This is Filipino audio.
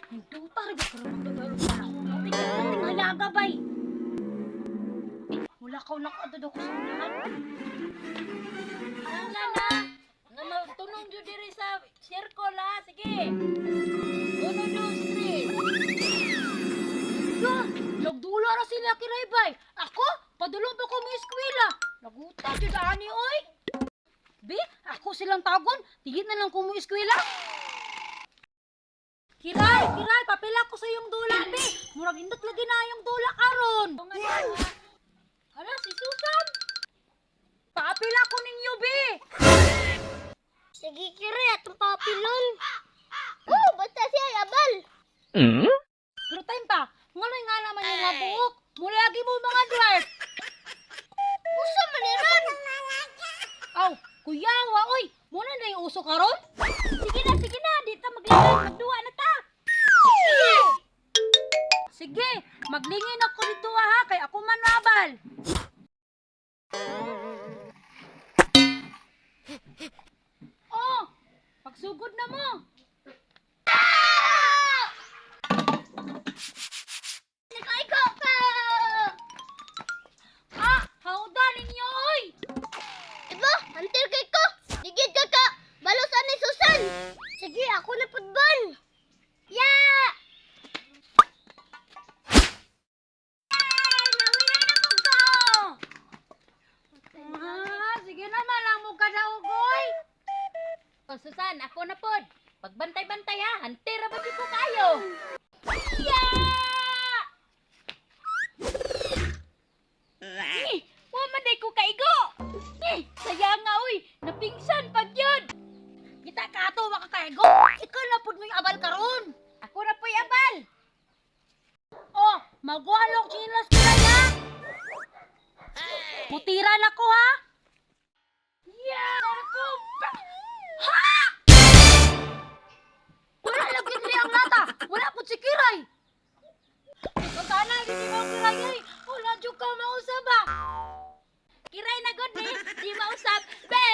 Hinduta rin ba karoon ng dadalo sa ako? Tingnan halaga bay. Wala ka na kadado ko sa unahan. Ang nana, nga magtunong dyan diri sa circle ha. Sige. 1, 2, 3. Ya, nagdula na sila kiray bay. Ako, padulong pa ko may eskwela. Naguta dyan ani oy. Bi, ako silang tagon. Tigit na lang ko mo eskwela. Kiray, papila ko sa iyong dula, be. Murag indot lagi na yung dula karon. Hala, si Susan. Papila ko ninyo, be. Sige, Kiray, atong papilon. Oh, basta siya, abal. Pero time pa, nganoy nga naman yung mga buhok. Mula lagi mo mga dwarf. Usa man ni ron. Aw, kuyawa, oy. Muna na yung uso karon? Sige na, di ta maglingin. Magduwa na ta. Sige, maglingin ako dito ha, kay ako man mabal. Oh, pagsugod na mo. Nakaigo ka. Ha, hauda ninyo, oy. Iba, hunter kay ko. Digid ka ka. Balusan ni Susan. Sige, ako na pudban. Yeah! Sige na, malamog ka na, ugoy. O Susan, ako na pod. Pagbantay-bantay ha, hantera ba di ko kayo? Waman ko kaigo. Sayang nga uy, napingsan pag yun. Kita ka ato, makakaigo. Ikaw na pud mo yung abal karon. Ako na po'y abal. Oh, magwalong chinos ko na ya. Mutiran ako ha. Yeah, ako. Ha! Wala lang gid ang lata. Wala pud si Kiray. Magkana gid si mo Kiray ay. Wala jud ka mausab ba. Kiray na god ni, di mausap. Be!